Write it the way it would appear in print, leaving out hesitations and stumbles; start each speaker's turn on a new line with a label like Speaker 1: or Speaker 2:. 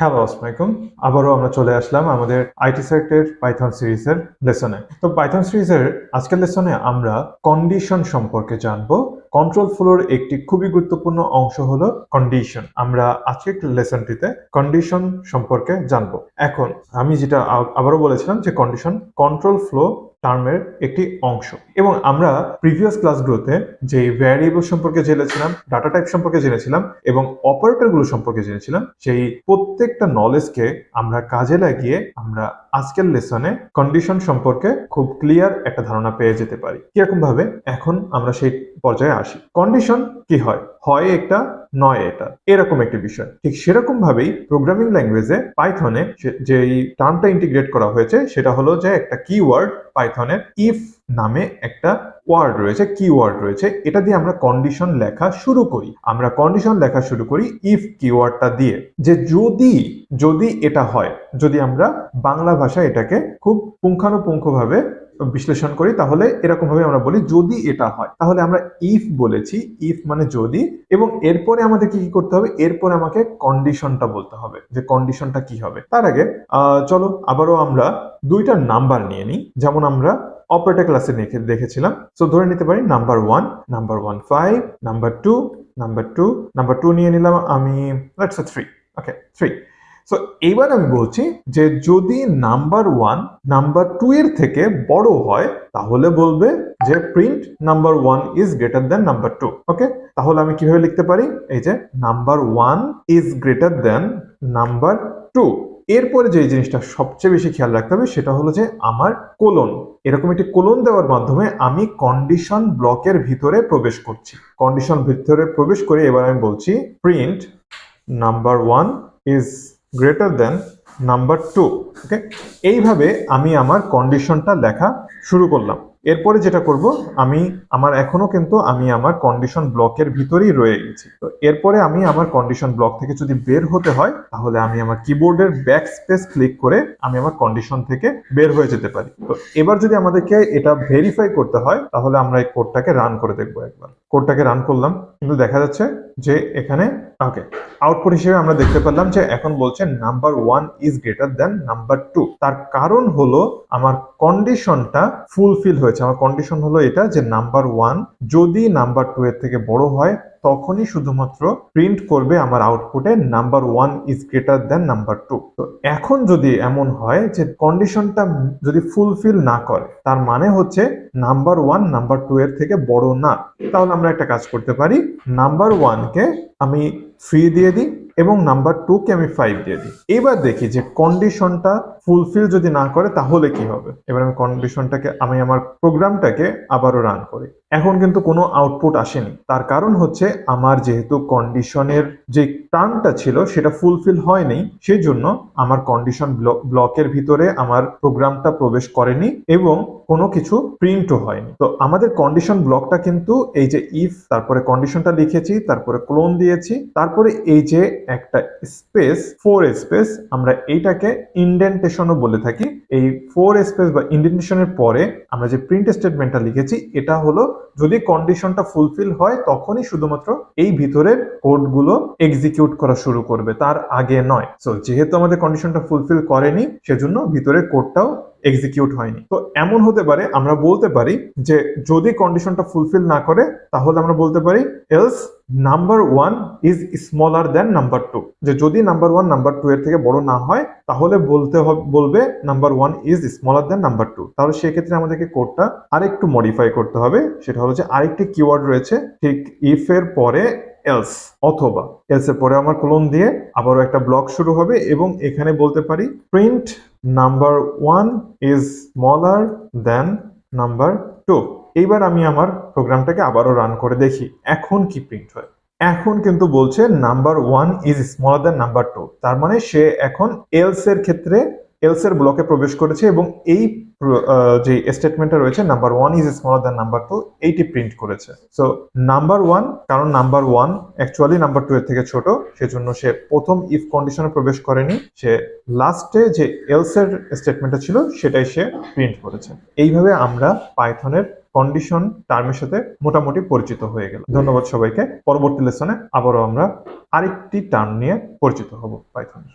Speaker 1: Hello, আসসালামু আলাইকুম। আবারও আমরা চলে আসলাম আমাদের iTesseract এর পাইথন সিরিজের লেসনে। তো পাইথন সিরিজের আজকের লেসনে আমরা কন্ডিশন সম্পর্কে জানবো। কন্ট্রোল ফ্লোর একটি খুবই গুরুত্বপূর্ণ অংশ হলো কন্ডিশন। আমরা আজকের লেসনটিতে কন্ডিশন সম্পর্কে জানবো। এখন আমি যেটা আবারও বলেছিলাম যে কন্ডিশন কন্ট্রোল ফ্লো টার্মের একটি অংশ, এবং আমরা প্রিভিয়াস ক্লাসগুলোতে যে ভ্যারিয়েবল সম্পর্কে জেনেছিলাম, ডাটা টাইপ সম্পর্কে জেনেছিলাম এবং অপারেটরগুলো সম্পর্কে জেনেছিলাম, সেই প্রত্যেকটা নলেজকে আমরা কাজে লাগিয়ে আমরা আজকের লেসনে কন্ডিশন সম্পর্কে খুব ক্লিয়ার একটা ধারণা পেয়ে যেতে পারি। কিরকম ভাবে এখন আমরা সেই পর্যায়ে আসি। কন্ডিশন কি হয়? হয় একটা, নয় এটা, এরকম একটি বিষয়। ঠিক সেরকম ভাবেই প্রোগ্রামিং ল্যাঙ্গুয়েজে পাইথনে যে টার্মটা ইন্টিগ্রেট করা হয়েছে সেটা হলো যে একটা কিওয়ার্ড, পাইথনের ইফ নামে একটা ওয়ার্ড রয়েছে, কিওয়ার্ড রয়েছে। এটা দিয়ে আমরা কন্ডিশন লেখা শুরু করি। আমরা কন্ডিশন লেখা শুরু করি ইফ কিওয়ার্ডটা দিয়ে, যে যদি এটা হয়। যদি আমরা বাংলা ভাষায় এটাকে খুব পুঙ্খানুপুঙ্খভাবে বিশ্লেষণ করি তাহলে এরকম ভাবে আমরা বলি যদি এটা হয়। তাহলে আমরা ইফ বলেছি, ইফ মানে যদি, এবং এরপরে আমাদেরকে কি করতে হবে? এরপরে আমাকে কন্ডিশনটা বলতে হবে যে কন্ডিশনটা কি হবে। তার আগে চলো আবারও আমরা দুইটা নাম্বার নিয়ে নিই, যেমন আমরা অপারেটর ক্লাসে দেখেছিলাম। সো ধরে নিতে পারি নাম্বার 1, নাম্বার 5, নাম্বার 2, নাম্বার 2 নিয়ে নিলাম আমি, লেটস সে 3। ওকে, 3। সো এইবার আমি বলছি যে যদি নাম্বার 1 নাম্বার 2 এর থেকে বড় হয় তাহলে বলবে যে print number 1 is greater than number 2। ওকে, তাহলে আমি কিভাবে লিখতে পারি? এই যে number 1 is greater than number 2। এরপরে যে জিনিসটা সবচেয়ে বেশি খেয়াল রাখতে হবে সেটা হলো যে আমার কোলন। এরকম একটি কোলন দেওয়ার মাধ্যমে আমি কন্ডিশন ব্লকের ভিতরে প্রবেশ করছি। কন্ডিশন ভিতরে প্রবেশ করে এবার আমি বলছি print number 1 is greater than number 2। ওকে, এইভাবে আমি আমার কন্ডিশনটা লেখা শুরু করলাম। এরপরে যেটা করব, আমার এখনো কিন্তু আমি আমার কন্ডিশন ব্লকের ভিতরেই রয়ে গেছি। তো এরপরে আমি আমার কন্ডিশন ব্লক থেকে যদি বের হতে হয় তাহলে আমি আমার কিবোর্ডের ব্যাক স্পেস ক্লিক করে আমি আমার কন্ডিশন থেকে বের হয়ে যেতে পারি। তো এবার যদি আমাদেরকে এটা ভেরিফাই করতে হয় তাহলে আমরা এই কোডটাকে রান করে দেখবো একবার। কোডটাকে রান করলাম, কিন্তু দেখা যাচ্ছে যে এখানে ওকে, আউটপুট হিসেবে আমরা দেখতে পেলাম যে এখন বলছে number 1 is greater than number 2। তার কারণ হলো আমার কন্ডিশনটা ফুলফিল হয়েছে। আমার কন্ডিশন হলো এটা যে নাম্বার 1 যদি নাম্বার 2 এর থেকে বড় হয় তখনই শুধুমাত্র প্রিন্ট করবে আমার আউটপুটে number 1 is greater than number 2। তো এখন যদি এমন হয় যে কন্ডিশনটা যদি ফুলফিল না করে, তার মানে হচ্ছে নাম্বার 1 নাম্বার 2 এর থেকে বড় না। তাহলে আমরা একটা কাজ করতে পারি, নাম্বার 1 কে আমি 3 দিয়ে দিই এবং নাম্বার 2 কে আমি 5 দিয়ে দিই। এবার দেখি যে কন্ডিশনটা ফুলফিল যদি না করে তাহলে কি হবে। এবার আমি আমার প্রোগ্রামটাকে আবারও রান করি। এখন কিন্তু কোনো আউটপুট আসেনি। তার কারণ হচ্ছে আমার যেহেতু কন্ডিশনের যে টার্মটা ছিল সেটা ফুলফিল হয়নি, সেই জন্য আমার কন্ডিশন ব্লকের ভিতরে আমার প্রোগ্রামটা প্রবেশ করেনি এবং কোনো কিছু প্রিন্টও হয়নি। তো আমাদের কন্ডিশন ব্লকটা কিন্তু এই যে ইফ, তারপরে কন্ডিশনটা লিখেছি, তারপরে ক্লোন দিয়েছি, তারপরে এই যে একটা স্পেস 4 স্পেস, আমরা এইটাকে ইন্ডেন্টেশনও বলে থাকি। এই 4 স্পেস বা ইন্ডেন্টেশনের পরে আমরা যে প্রিন্ট স্টেটমেন্টটা লিখেছি এটা হলো যদি কন্ডিশনটা ফুলফিল হয় তখনই শুধুমাত্র এই ভিতরের কোডগুলো এক্সিকিউট করা শুরু করবে, তার আগে নয়। সো যেহেতু আমাদের কন্ডিশনটা ফুলফিল করেনি সেজন্য ভিতরের কোডটাও এক্সিকিউট হয়নি। তো এমন হতে পারে আমরা বলতে পারি যে যদি কন্ডিশনটা ফুলফিল না করে তাহলে আমরা বলতে পারি else number 1 is smaller then number 2। যে যদি নাম্বার 1 নাম্বার 2 এর থেকে বড় না হয় তাহলে বলবে number 1 is smaller then number 2। তাহলে সেক্ষেত্রে আমাদেরকে কোডটা আরেকটু মডিফাই করতে হবে। সেটা হলো যে আরেকটি কিওয়ার্ড রয়েছে ঠিক ইফ এর পরে এলস, অথবা এলস এর পরে আমার ক্লোন দিয়ে আবারও একটা ব্লক শুরু হবে এবং এখানে বলতে পারি print number 1 is smaller then number 2। এইবার আমি আমার প্রোগ্রামটাকে আবারও রান করে দেখি এখন কি প্রিন্ট হয়। এখন কিন্তু বলছে number 1 is smaller then number 2। তার মানে সে এখন এলস এর ক্ষেত্রে এলস এর ব্লকে প্রবেশ করেছে এবং এই যে স্টেটমেন্টটা রয়েছে number 1 is smaller then number 2 eighty print করেছে। সো নাম্বার 1, কারণ নাম্বার 1 অ্যাকচুয়ালি নাম্বার 2 এর থেকে ছোট, সেজন্য সে প্রথম ইফ কন্ডিশনে প্রবেশ করেনি, সে লাস্টে যে এলস এর স্টেটমেন্টটা ছিল সেটাই সে প্রিন্ট করেছে। এইভাবে আমরা পাইথনের কন্ডিশন টার্মের সাথে মোটামুটি পরিচিত হয়ে গেল। ধন্যবাদ সবাইকে। পরবর্তী লেসনে আবারও আমরা আরেকটি টার্ম নিয়ে পরিচিত হব পাইথনের।